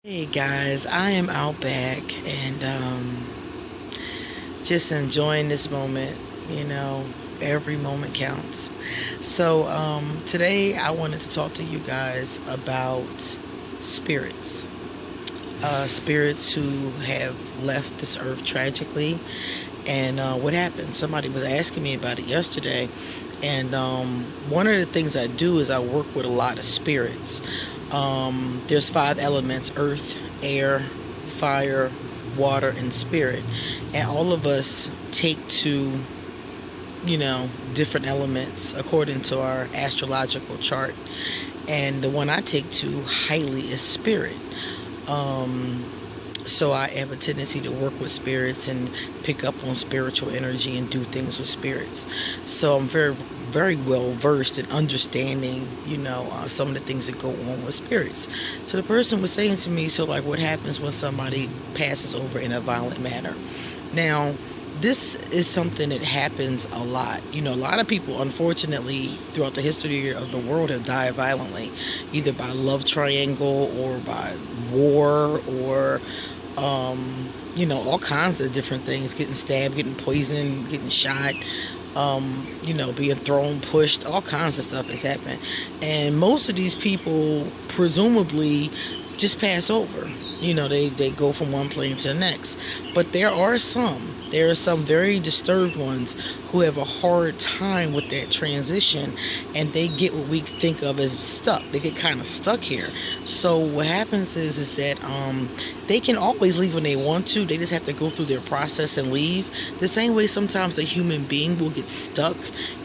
Hey guys, I am out back and just enjoying this moment. You know, every moment counts. So today I wanted to talk to you guys about spirits. Spirits who have left this earth tragically. And what happened? Somebody was asking me about it yesterday. And one of the things I do is I work with a lot of spirits. There's five elements: earth, air, fire, water, and spirit. And all of us take to, different elements according to our astrological chart. And the one I take to highly is spirit. Um, so I have a tendency to work with spirits and pick up on spiritual energy and do things with spirits. So I'm very well versed in understanding, some of the things that go on with spirits. So the person was saying to me, so like, what happens when somebody passes over in a violent manner? Now, this is something that happens a lot. A lot of people, unfortunately, throughout the history of the world have died violently, either by love triangle or by war or all kinds of different things, getting stabbed, getting poisoned, getting shot, being thrown, pushed, all kinds of stuff has happened. And most of these people presumably just pass over. They go from one plane to the next. But there are some very disturbed ones who have a hard time with that transition, and they get what we think of as stuck. They get kind of stuck here. So what happens is that they can always leave when they want to. They just have to go through their process and leave. The same way sometimes a human being will get stuck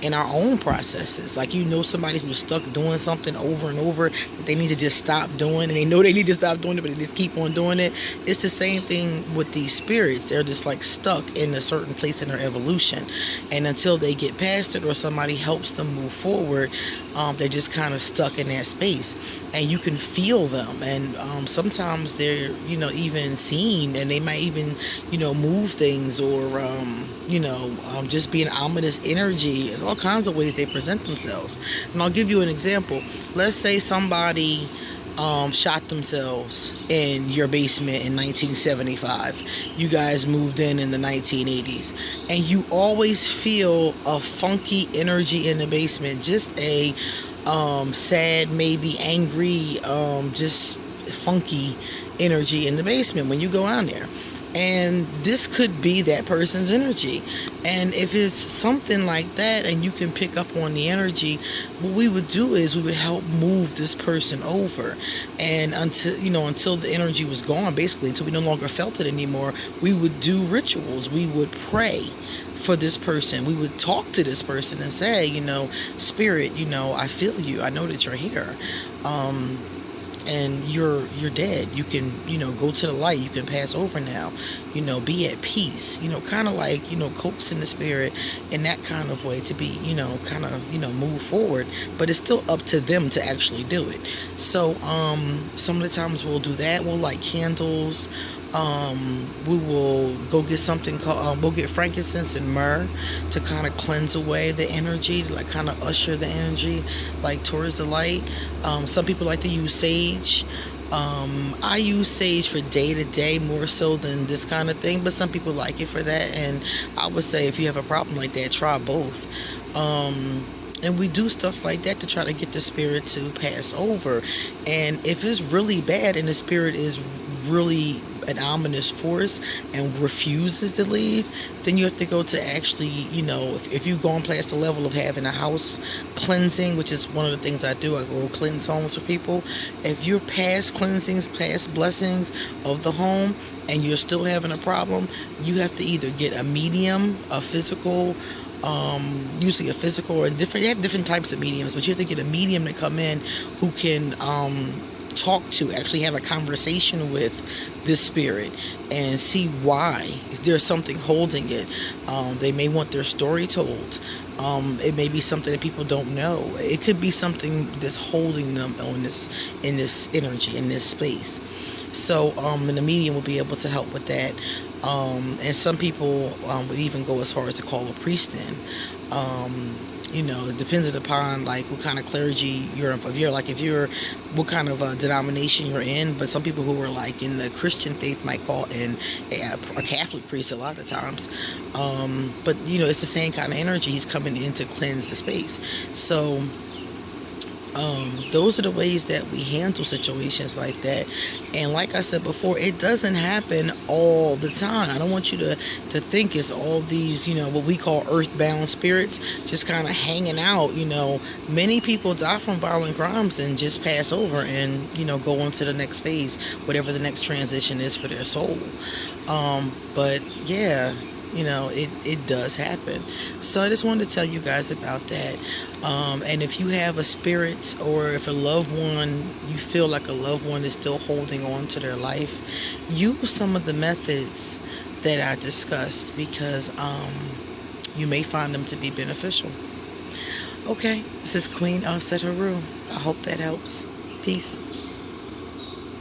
in our own processes. Like, somebody who's stuck doing something over and over that they need to just stop doing, and they know they need to stop doing it, but they just keep on doing it. It's the same thing with these spirits. They're just like stuck in a certain place in their evolution, and until they get past it or somebody helps them move forward, they're just kind of stuck in that space. And you can feel them, and sometimes they're even seen, and they might even move things, or just be an ominous energy. There's all kinds of ways they present themselves. And I'll give you an example. Let's say somebody shot themselves in your basement in 1975. You guys moved in the 1980s, and you always feel a funky energy in the basement, just a sad, maybe angry, just funky energy in the basement when you go out there. And this could be that person's energy. And if it's something like that and you can pick up on the energy, what we would do is we would help move this person over. And until the energy was gone, basically, until we no longer felt it anymore, we would do rituals. We would pray for this person. We would talk to this person and say, spirit, I feel you. I know that you're here. And you're dead. You can go to the light. You can pass over now. Be at peace. Kind of like coaxing the spirit in that kind of way to be kind of move forward. But it's still up to them to actually do it. So some of the times we'll do that. We'll light candles. We will go get something called we'll get frankincense and myrrh to kind of cleanse away the energy, to like kind of usher the energy like towards the light. Some people like to use sage. I use sage for day to day more so than this kind of thing, but some people like it for that. And I would say if you have a problem like that, try both. And we do stuff like that to try to get the spirit to pass over. And if it's really bad and the spirit is really an ominous force and refuses to leave, then you have to go to actually, if you've gone past the level of having a house cleansing, which is one of the things I do. I go cleanse homes for people. If you're past cleansings, past blessings of the home, and you're still having a problem, you have to either get a medium, a physical, usually a physical, or different. You have different types of mediums, but you have to get a medium to come in who can talk to, actually have a conversation with this spirit and see why. There's something holding it. They may want their story told. It may be something that people don't know. It could be something that's holding them in this energy, in this space. So and the medium will be able to help with that. And some people would even go as far as to call a priest in. you know, depending upon like what kind of clergy you're in. If you're what kind of denomination you're in. But some people who are like in the Christian faith might call in a Catholic priest a lot of times. But you know, it's the same kind of energy. He's coming in to cleanse the space. So those are the ways that we handle situations like that. And like I said before, it doesn't happen all the time. I don't want you to think it's all these, you know, what we call earthbound spirits just kind of hanging out. You know, many people die from violent crimes and just pass over and, you know, go on to the next phase, whatever the next transition is for their soul. But yeah, you know, it does happen. So I just wanted to tell you guys about that. And if you have a spirit, or if a loved one, you feel like a loved one is still holding on to their life, use some of the methods that I discussed, because you may find them to be beneficial. Okay, this is Queen Set Haru. I hope that helps. Peace.